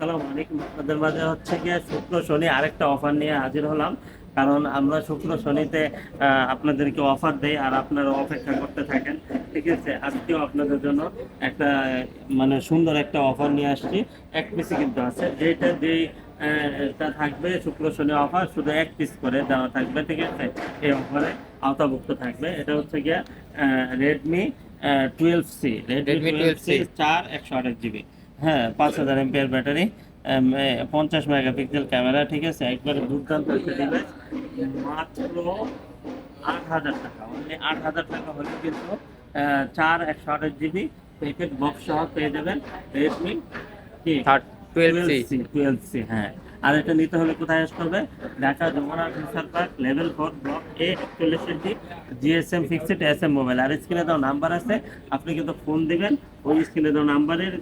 আসসালামু আলাইকুম। আপনাদের মাঝে হচ্ছে গিয়ে শুক্র শনি আরেকটা অফার নিয়ে হাজির হলাম। কারণ আমরা শুক্র শনিতে আপনাদেরকে অফার দেই আর আপনারা অপেক্ষা করতে থাকেন। ঠিক আছে, আজকেও আপনাদের জন্য একটা মানে সুন্দর একটা অফার নিয়ে আসছি। এক পিসি কিন্তু আছে, যেই টা থাকবে শুক্র শনি অফার, শুধু এক পিস করে দেওয়া থাকবে। ঠিক আছে, এই অফারে আওতাভুক্ত থাকবে। এটা হচ্ছে গিয়ে Redmi 12C, Redmi Redmi twelve twelve C C 4 128 GB. হ্যাঁ, 5000 এমপিআর ব্যাটারি, 50 মেগাপিক্সেল ক্যামেরা। ঠিক আছে, একবারে দুর্দান্ত একটা ডিভাইস। মাত্র 8,000 টাকা, মানে 8,000 টাকা হলে কিন্তু 4 128 জিবি প্যাকেট বক্স সহ পেয়ে যাবেন রেডমি কি third twelve twelve C C twelve C হ্যাঁ। আর এটা নিতে হলে কোথায় আসতে হবে? Dhaka Jamuna future park, level 4, block A 41D, GSM fixed SM mobile. আর স্ক্রিনে দেওয়া নাম্বার আছে, আপনি কিন্তু ফোন দিবেন ওই স্ক্রিনে দেওয়া নাম্বারের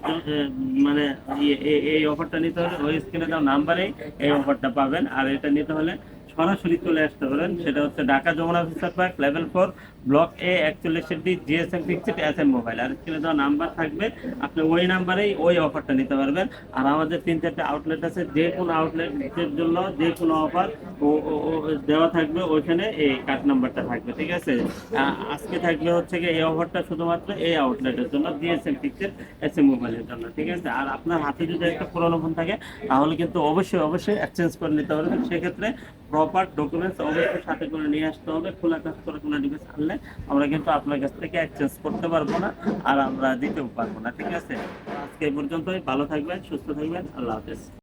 মানে এই অফারটা নিতে হলে ওই স্ক্রিনে দেওয়া নাম্বারেই এই অফারটা পাবেন। আর এটা নিতে হলে সরাসরি চলে আসতে পারেন, সেটা হচ্ছে Dhaka Jamuna future park, level 4, block A 41D, GSM fixed SM mobile. আর স্ক্রিনে দেওয়া নাম্বার থাকবে, আপনি ওই নাম্বারেই ওই অফারটা নিতে পারবেন। আর আমাদের 3 4টা আউটলেট আছে, যে কোনো আউটলেটের জন্য যে কোনো অফার দেওয়া থাকবে, ওইখানে এই কার্ড নাম্বারটা থাকবে। ঠিক আছে, আজকে থাকবে হচ্ছে কি এই অফারটা শুধুমাত্র এই আউটলেটের জন্য, জিএসএম ফিক্সড এসএম মোবাইলের জন্য। ঠিক আছে, আর আপনার হাতে যদি একটা পুরোনো ফোন থাকে তাহলে কিন্তু অবশ্যই এক্সচেঞ্জ করে নিতে পারবেন। সেক্ষেত্রে প্রপার ডকুমেন্টস অবশ্যই সাথে করে নিয়ে আসতে হবে। খোলা কাজ করে কোনো ডিভাইস আনলে আমরা কিন্তু আপনার কাছ থেকে এক্সচেঞ্জ করতে পারবো না, আর আমরা দিতেও পারবো না। ঠিক আছে, আজকে এই পর্যন্তই। ভালো থাকবেন, সুস্থ থাকবেন, আল্লাহ হাফেজ।